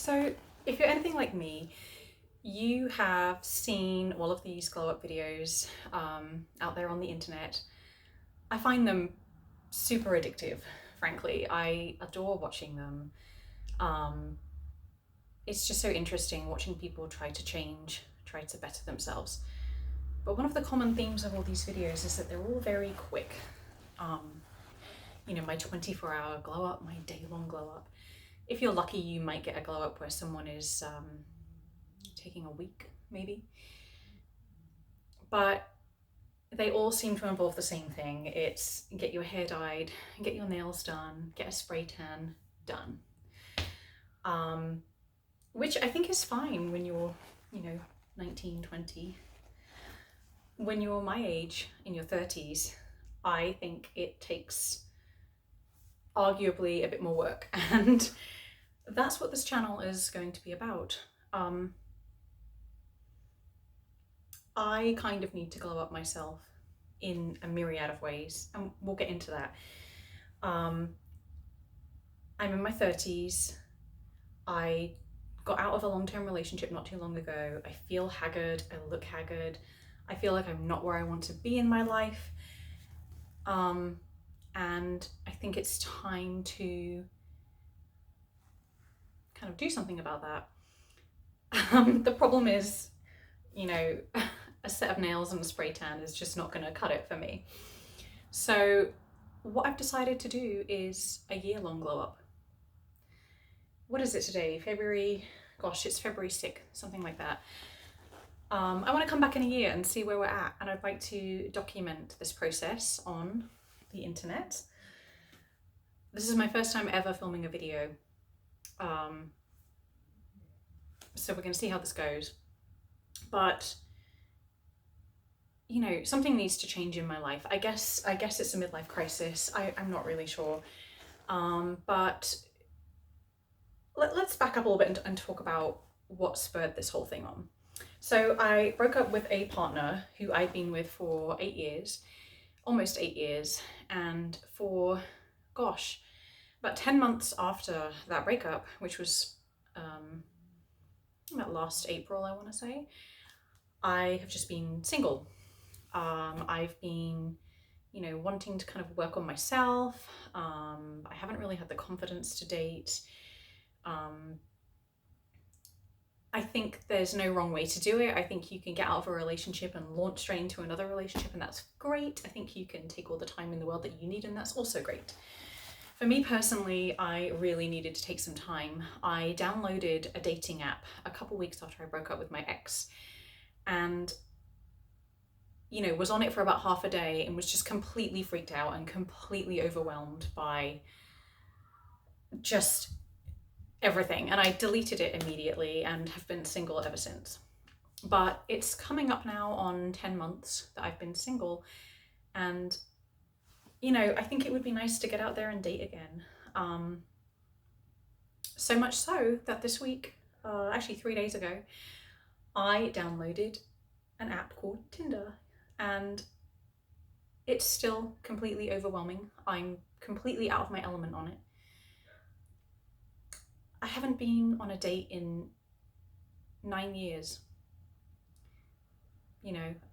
So if you're anything like me, you have seen all of these glow up videos out there on the internet. I find them super addictive, frankly. I adore watching them. Um, it's just so interesting watching people try to change, try to better themselves. But one of the common themes of all these videos is that they're all very quick. Um, my 24-hour glow up, my day-long glow up. If you're lucky, you might get a glow up where someone is taking a week, maybe. But they all seem to involve the same thing. It's get your hair dyed, get your nails done, get a spray tan, done. Which I think is fine when you're, 19, 20. When you're my age, in your 30s, I think it takes arguably a bit more work. And that's what this channel is going to be about. I kind of need to glow up myself in a myriad of ways, and we'll get into that. I'm in my 30s. I got out of a long-term relationship not too long ago. I feel haggard, I look haggard. I feel like I'm not where I want to be in my life. And I think it's time to kind of do something about that. The problem is, a set of nails and a spray tan is just not going to cut it for me. So what I've decided to do is a year-long glow up. What is it today? It's February 6th, something like that. I want to come back in a year and see where we're at, and I'd like to document this process on the internet. This is my first time ever filming a video. So we're going to see how this goes. But something needs to change in my life. I guess it's a midlife crisis. I'm not really sure. But let's back up a little bit and talk about what spurred this whole thing on. So I broke up with a partner who I'd been with for 8 years, almost 8 years. And for, about 10 months after that breakup, which was about last April, I want to say, I have just been single. I've been, wanting to kind of work on myself. I haven't really had the confidence to date. I think there's no wrong way to do it. I think you can get out of a relationship and launch straight into another relationship, and that's great. I think you can take all the time in the world that you need, and that's also great. For me personally, I really needed to take some time. I downloaded a dating app a couple weeks after I broke up with my ex, and was on it for about half a day and was just completely freaked out and completely overwhelmed by just everything. And I deleted it immediately and have been single ever since. But it's coming up now on 10 months that I've been single, and I think it would be nice to get out there and date again. So much so that this week, actually 3 days ago, I downloaded an app called Tinder, and it's still completely overwhelming. I'm completely out of my element on it. I haven't been on a date in 9 years.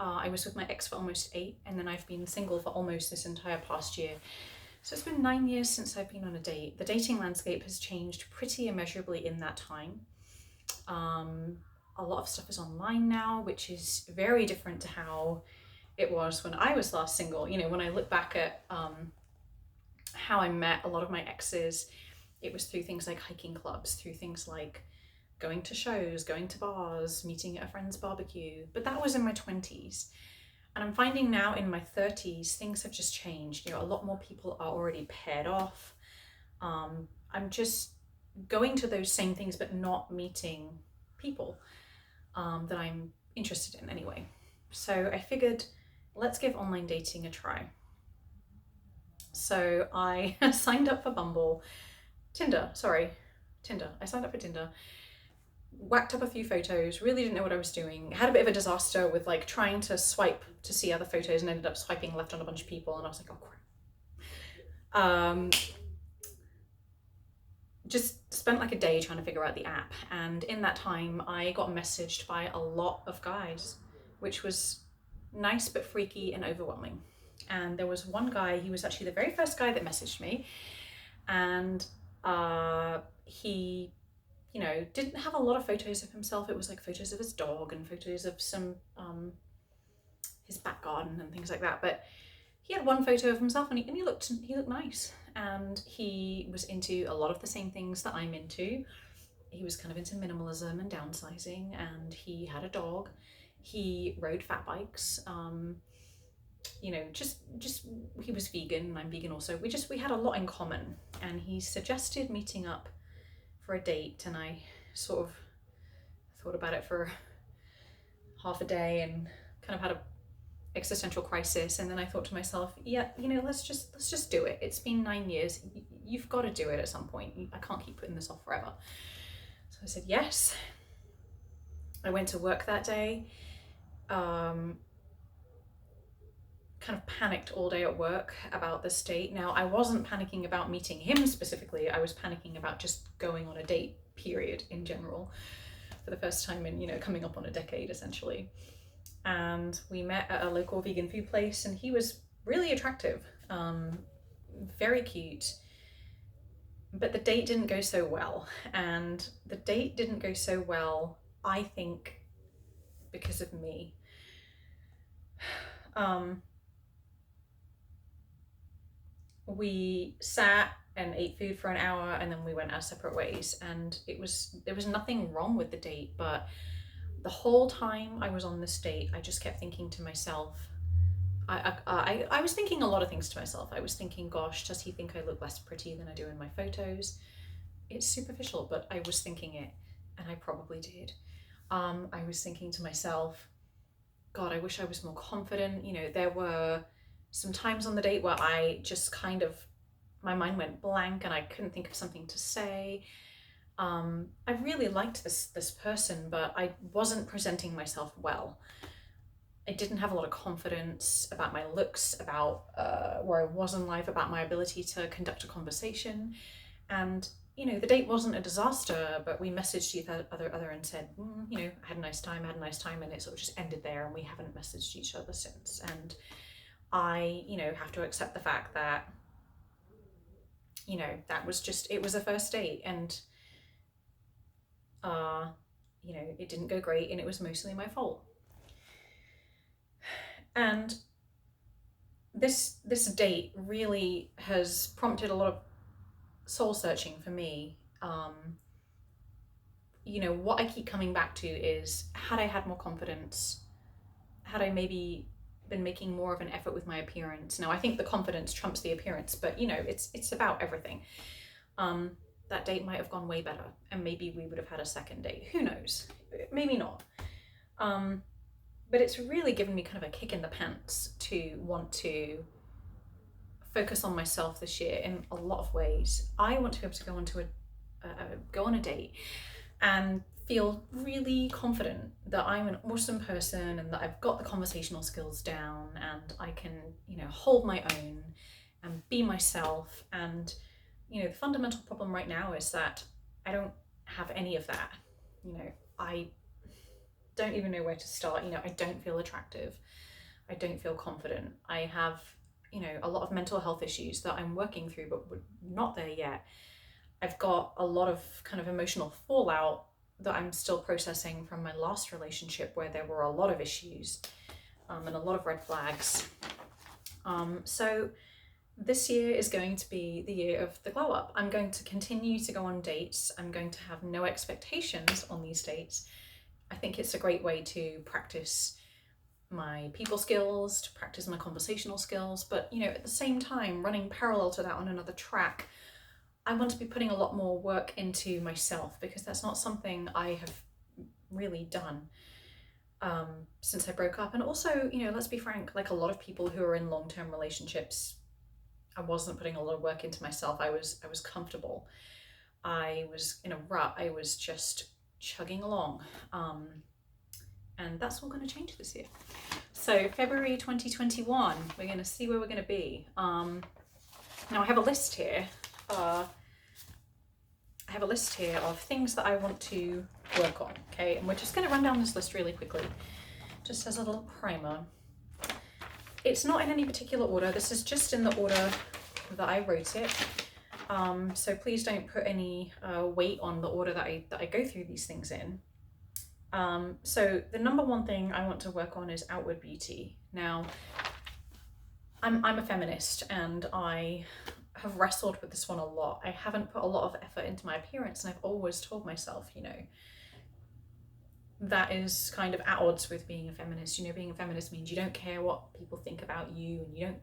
I was with my ex for almost 8, and then I've been single for almost this entire past year. So it's been 9 years since I've been on a date. The dating landscape has changed pretty immeasurably in that time. A lot of stuff is online now, which is very different to how it was when I was last single. When I look back at how I met a lot of my exes, it was through things like hiking clubs, through things like going to shows, going to bars, meeting at a friend's barbecue. But that was in my 20s. And I'm finding now in my 30s, things have just changed. A lot more people are already paired off. I'm just going to those same things, but not meeting people that I'm interested in anyway. So I figured, let's give online dating a try. So I signed up for Tinder. I signed up for Tinder, whacked up a few photos, really didn't know what I was doing. Had a bit of a disaster with trying to swipe to see other photos, and ended up swiping left on a bunch of people, and I was like, oh crap. Just spent like a day trying to figure out the app, and in that time I got messaged by a lot of guys, which was nice but freaky and overwhelming. And there was one guy, he was actually the very first guy that messaged me, and he, you know, didn't have a lot of photos of himself. It was like photos of his dog and photos of some his back garden and things like that. But he had one photo of himself, and he looked nice, and he was into a lot of the same things that I'm into. He was kind of into minimalism and downsizing, and he had a dog. He rode fat bikes. You know, just he was vegan and I'm vegan also. We had a lot in common, and he suggested meeting up for a date, and I sort of thought about it for half a day and kind of had a existential crisis, and then I thought to myself, yeah, you know, let's just do it. It's been 9 years. You've got to do it at some point. I can't keep putting this off forever. So I said yes. I went to work that day. Kind of panicked all day at work about this date. Now, I wasn't panicking about meeting him specifically. I was panicking about just going on a date, period, in general, for the first time in, you know, coming up on a decade, essentially. And we met at a local vegan food place, and he was really attractive, very cute. But the date didn't go so well. And the date didn't go so well, I think, because of me. We sat and ate food for an hour, and then we went our separate ways, and there was nothing wrong with the date, but the whole time I was on this date, I just kept thinking to myself, I was thinking a lot of things to myself. I was thinking, gosh, does he think I look less pretty than I do in my photos? It's superficial, but I was thinking it, and I probably did. I was thinking to myself, God, I wish I was more confident. You know, there were some times on the date where I just kind of, my mind went blank and I couldn't think of something to say. I really liked this person, but I wasn't presenting myself well. I didn't have a lot of confidence about my looks, about where I was in life, about my ability to conduct a conversation. And, you know, the date wasn't a disaster, but we messaged each other and said, you know, I had a nice time, and it sort of just ended there, and we haven't messaged each other since. And I, you know, have to accept the fact that, you know, it was a first date, and you know, it didn't go great, and it was mostly my fault. And this date really has prompted a lot of soul searching for me. You know, what I keep coming back to is, had I had more confidence, had I maybe been making more of an effort with my appearance. Now, I think the confidence trumps the appearance, but you know, it's about everything. That date might have gone way better, and maybe we would have had a second date. Who knows? Maybe not. But it's really given me kind of a kick in the pants to want to focus on myself this year in a lot of ways. I want to be able to go on a date and feel really confident that I'm an awesome person, and that I've got the conversational skills down, and I can, you know, hold my own and be myself. And, you know, the fundamental problem right now is that I don't have any of that. You know, I don't even know where to start. You know, I don't feel attractive. I don't feel confident. I have, you know, a lot of mental health issues that I'm working through, but we're not there yet. I've got a lot of kind of emotional fallout that I'm still processing from my last relationship, where there were a lot of issues and a lot of red flags. So this year is going to be the year of the glow up. I'm going to continue to go on dates. I'm going to have no expectations on these dates. I think it's a great way to practice my people skills, to practice my conversational skills, but, you know, at the same time, running parallel to that on another track, I want to be putting a lot more work into myself, because that's not something I have really done since I broke up. And also, you know, let's be frank, like a lot of people who are in long-term relationships, I wasn't putting a lot of work into myself. I was comfortable. I was in a rut. I was just chugging along. And that's all going to change this year. So February 2021, we're going to see where we're going to be. Now I have a list here. I have a list here of things that I want to work on, okay? And we're just gonna run down this list really quickly, just as a little primer. It's not in any particular order. This is just in the order that I wrote it. So please don't put any weight on the order that I go through these things in. So the number one thing I want to work on is outward beauty. Now, I'm a feminist, and I have wrestled with this one a lot. I haven't put a lot of effort into my appearance, and I've always told myself, you know, that is kind of at odds with being a feminist. You know, being a feminist means you don't care what people think about you, and you don't,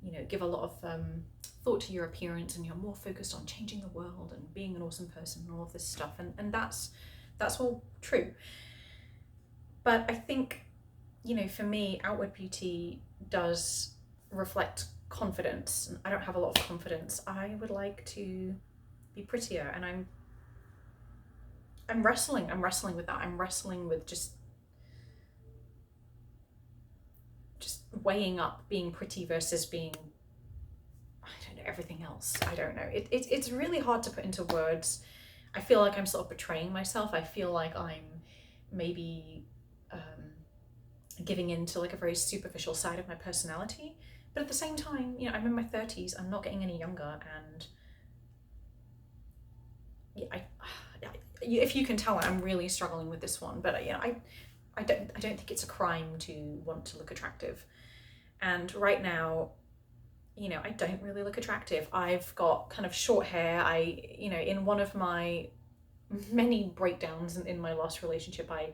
you know, give a lot of thought to your appearance, and you're more focused on changing the world and being an awesome person and all of this stuff. And that's all true. But I think, you know, for me, outward beauty does reflect confidence, and I don't have a lot of confidence. I would like to be prettier, and I'm wrestling with that. I'm wrestling with just weighing up being pretty versus being, I don't know, everything else. I don't know. It's really hard to put into words. I feel like I'm sort of betraying myself. I feel like I'm maybe giving into like a very superficial side of my personality. But at the same time, you know, I'm in my 30s. I'm not getting any younger, and yeah, if you can tell, I'm really struggling with this one. But you know, I don't think it's a crime to want to look attractive. And right now, you know, I don't really look attractive. I've got kind of short hair. You know, in one of my many breakdowns in my last relationship, I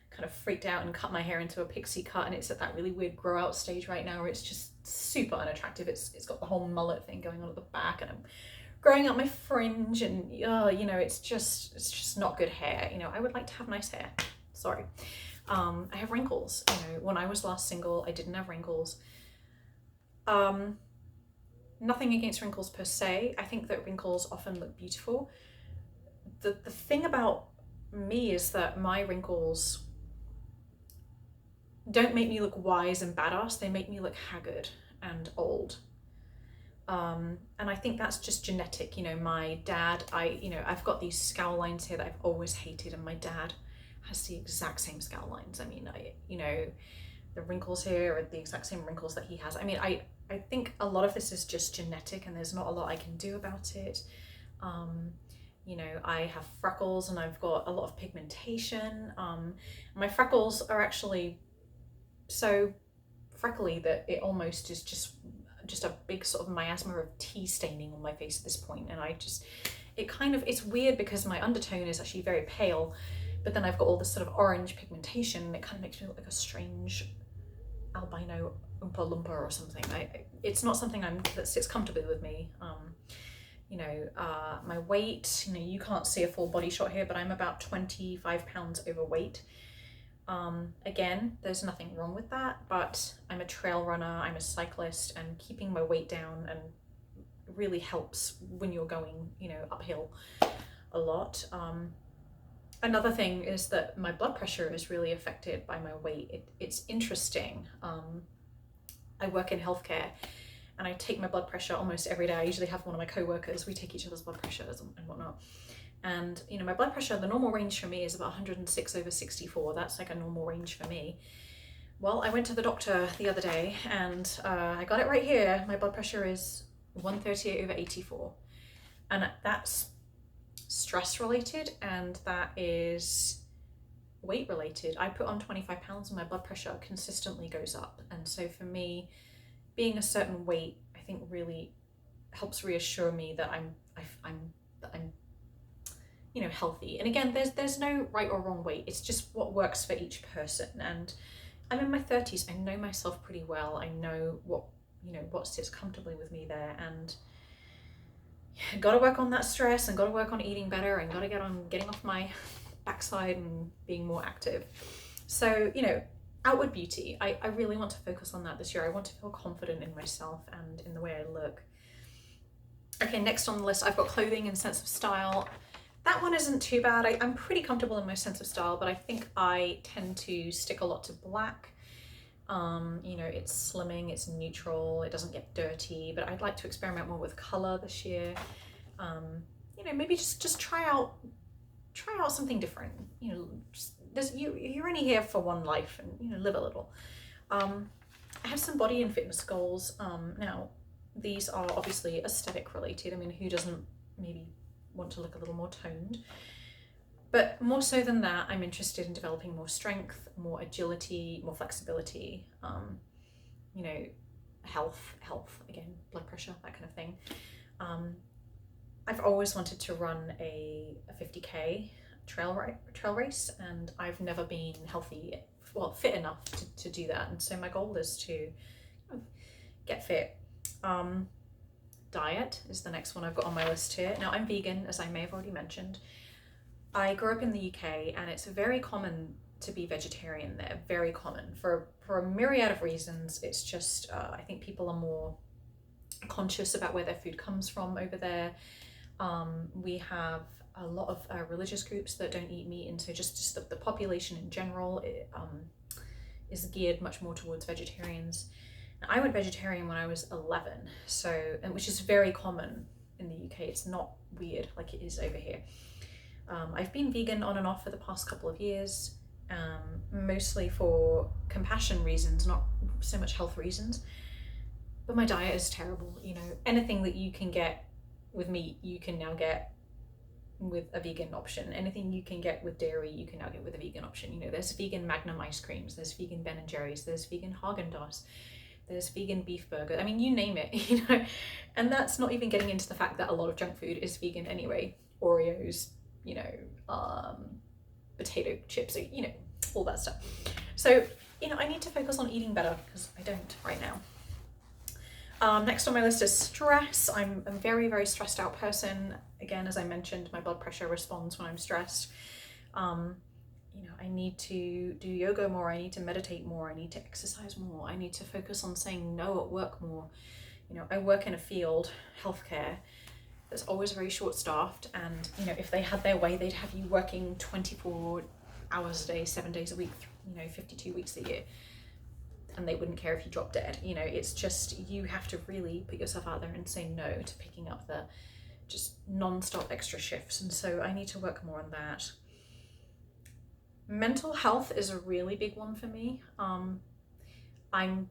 kind of freaked out and cut my hair into a pixie cut, and it's at that really weird grow out stage right now where it's just super unattractive. It's got the whole mullet thing going on at the back, and I'm growing out my fringe, and you know, it's just not good hair. You know, I would like to have nice hair. Sorry. I have wrinkles. You know, when I was last single, I didn't have wrinkles. Nothing against wrinkles per se. I think that wrinkles often look beautiful. The thing about me is that my wrinkles don't make me look wise and badass. They make me look haggard and old. And I think that's just genetic. You know, my dad, I've got these scowl lines here that I've always hated, and my dad has the exact same scowl lines. I mean, you know, the wrinkles here are the exact same wrinkles that he has. I mean, I think a lot of this is just genetic, and there's not a lot I can do about it. You know, I have freckles, and I've got a lot of pigmentation. My freckles are actually so freckly that it almost is just a big sort of miasma of tea staining on my face at this point. And it's weird because my undertone is actually very pale, but then I've got all this sort of orange pigmentation, and it kind of makes me look like a strange albino Oompa Loompa or something. It's not something that sits comfortably with me. You know, my weight, you know, you can't see a full body shot here, but I'm about 25 pounds overweight. Again, there's nothing wrong with that, but I'm a trail runner, I'm a cyclist, and keeping my weight down and really helps when you're going, you know, uphill a lot. Another thing is that my blood pressure is really affected by my weight. It's interesting. I work in healthcare, and I take my blood pressure almost every day. I usually have one of my co-workers, we take each other's blood pressures and whatnot. And, you know, my blood pressure, the normal range for me is about 106/64. That's like a normal range for me. Well, I went to the doctor the other day, and I got it right here. My blood pressure is 138/84. And that's stress related, and that is weight related. I put on 25 pounds and my blood pressure consistently goes up. And so for me, being a certain weight, I think really helps reassure me that I'm you know, healthy. And again, there's no right or wrong weight. It's just what works for each person. And I'm in my 30s. I know myself pretty well. I know what sits comfortably with me there. And yeah, got to work on that stress, and got to work on eating better, and got to get on getting off my backside and being more active. So, you know, outward beauty. I really want to focus on that this year. I want to feel confident in myself and in the way I look. Okay, next on the list, I've got clothing and sense of style. That one isn't too bad. I'm pretty comfortable in my sense of style, but I think I tend to stick a lot to black. You know, it's slimming, it's neutral, it doesn't get dirty, but I'd like to experiment more with color this year. You maybe just try out something different. You're only here for one life, and live a little. I have some body and fitness goals. Now, these are obviously aesthetic related. I mean, who doesn't maybe want to look a little more toned? But more so than that, I'm interested in developing more strength, more agility, more flexibility, health, again, blood pressure, that kind of thing. I've always wanted to run a 50K trail race, and I've never been fit enough to do that. And so my goal is to get fit. Diet is the next one I've got on my list here. Now, I'm vegan, as I may have already mentioned. I grew up in the UK, and it's very common to be vegetarian there, very common for a myriad of reasons. It's just, I think people are more conscious about where their food comes from over there. We have a lot of religious groups that don't eat meat, and so just the population in general is geared much more towards vegetarians. Now, I went vegetarian when I was 11, which is very common in the UK. It's not weird like it is over here. I've been vegan on and off for the past couple of years, mostly for compassion reasons, not so much health reasons. But my diet is terrible. Anything that you can get with meat, you can now get with a vegan option. Anything you can get with dairy, you can now get with a vegan option. There's vegan Magnum ice creams, there's vegan Ben and Jerry's, there's vegan Haagen-Dazs, there's vegan beef burger. I mean, you name it, And that's not even getting into the fact that a lot of junk food is vegan anyway. Oreos, potato chips, all that stuff. So, I need to focus on eating better because I don't right now. Next on my list is stress. I'm a very, very stressed out person. Again, as I mentioned, my blood pressure responds when I'm stressed. I need to do yoga more. I need to meditate more. I need to exercise more. I need to focus on saying no at work more. I work in a field, healthcare, that's always very short-staffed, and if they had their way, they'd have you working 24 hours a day, 7 days a week, 52 weeks a year, and they wouldn't care if you dropped dead. It's just, you have to really put yourself out there and say no to picking up the just non-stop extra shifts, and so I need to work more on that. Mental health is a really big one for me. I'm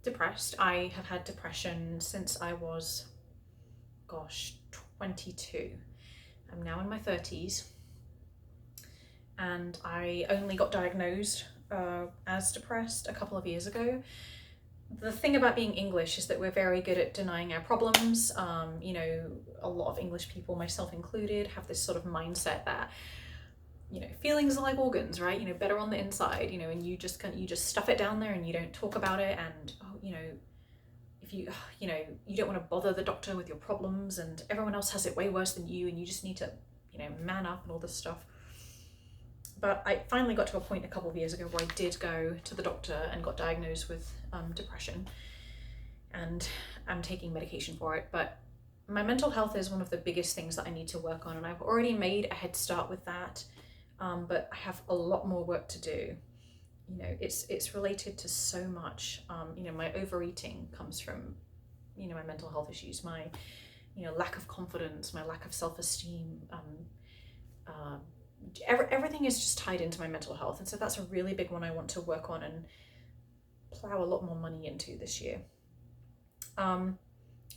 depressed. I have had depression since I was 22. I'm now in my 30s, and I only got diagnosed as depressed a couple of years ago. The thing about being English is that we're very good at denying our problems. A lot of English people, myself included, have this sort of mindset that feelings are like organs, right? Better on the inside, and you just stuff it down there and you don't talk about it, and if you don't want to bother the doctor with your problems, and everyone else has it way worse than you, and you just need to man up and all this stuff. But I finally got to a point a couple of years ago where I did go to the doctor and got diagnosed with depression, and I'm taking medication for it. But my mental health is one of the biggest things that I need to work on, and I've already made a head start with that, but I have a lot more work to do. It's related to so much. My overeating comes from, my mental health issues, my, lack of confidence, my lack of self-esteem. Everything is just tied into my mental health. And so that's a really big one I want to work on and plow a lot more money into this year.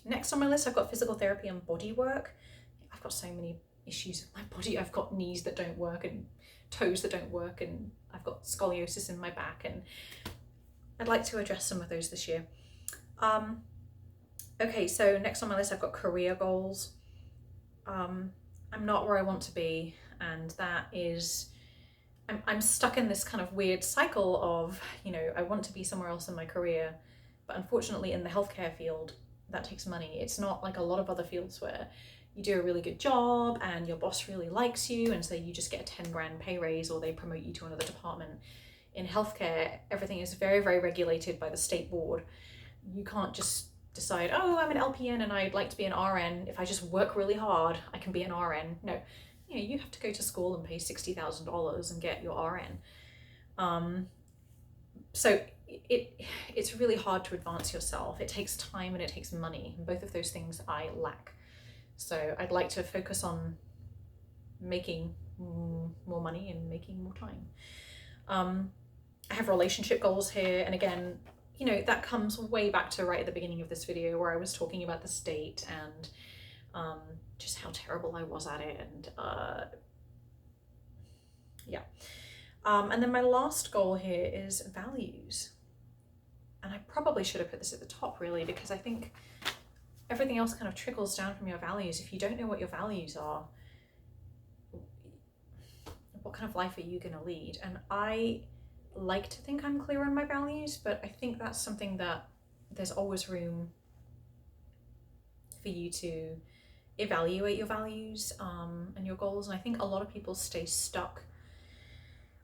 Next on my list, I've got physical therapy and body work. I've got so many issues with my body. I've got knees that don't work and toes that don't work, and I've got scoliosis in my back, and I'd like to address some of those this year. Okay, so next on my list, I've got career goals. I'm not where I want to be, and that is, I'm stuck in this kind of weird cycle of, I want to be somewhere else in my career, but unfortunately in the healthcare field, that takes money. It's not like a lot of other fields where you do a really good job and your boss really likes you, and so you just get a 10 grand pay raise, or they promote you to another department. In healthcare, everything is very, very regulated by the state board. You can't just decide, oh, I'm an LPN and I'd like to be an RN. If I just work really hard, I can be an RN. No, you have to go to school and pay $60,000 and get your RN. So it's really hard to advance yourself. It takes time and it takes money, and both of those things I lack. So I'd like to focus on making more money and making more time. I have relationship goals here, and again, you know, that comes way back to right at the beginning of this video where I was talking about this date and just how terrible I was at it, and yeah. And then my last goal here is values. And I probably should have put this at the top, really, because I think everything else kind of trickles down from your values. If you don't know what your values are, what kind of life are you going to lead? And I like to think I'm clear on my values, but I think that's something that there's always room for you to evaluate your values and your goals. And I think a lot of people stay stuck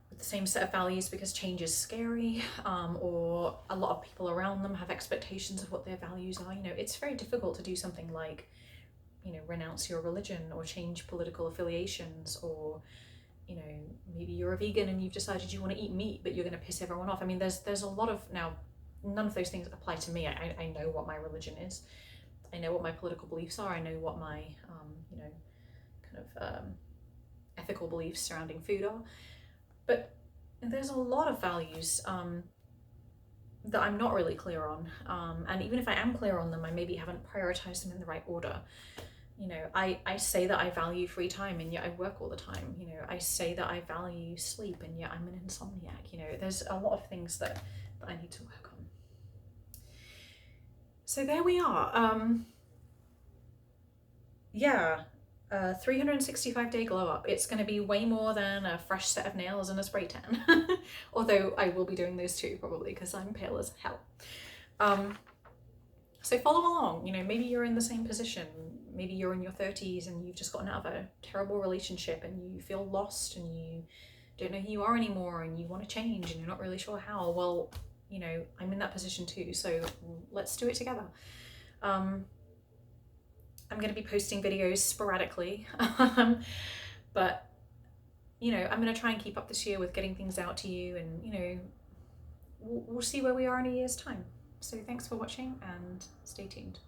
with the same set of values because change is scary, or a lot of people around them have expectations of what their values are. You know, it's very difficult to do something like, you know, renounce your religion or change political affiliations, or, you know, maybe you're a vegan and you've decided you want to eat meat, but you're going to piss everyone off. I mean, there's a lot of, now, none of those things apply to me. I know what my religion is. I know what my political beliefs are. I know what my, you know, kind of ethical beliefs surrounding food are. But there's a lot of values that I'm not really clear on. And even if I am clear on them, I maybe haven't prioritized them in the right order. You know, I say that I value free time, and yet I work all the time. You know, I say that I value sleep, and yet I'm an insomniac. You know, there's a lot of things that I need to work on. So there we are. Yeah. 365-day glow up. It's going to be way more than a fresh set of nails and a spray tan. Although I will be doing those too, probably, because I'm pale as hell. So follow along. You know, maybe you're in the same position. Maybe you're in your 30s and you've just gotten out of a terrible relationship and you feel lost and you don't know who you are anymore and you want to change and you're not really sure how. Well, you know, I'm in that position too, so let's do it together. I'm going to be posting videos sporadically, but, you know, I'm going to try and keep up this year with getting things out to you, and, you know, we'll see where we are in a year's time. So thanks for watching and stay tuned.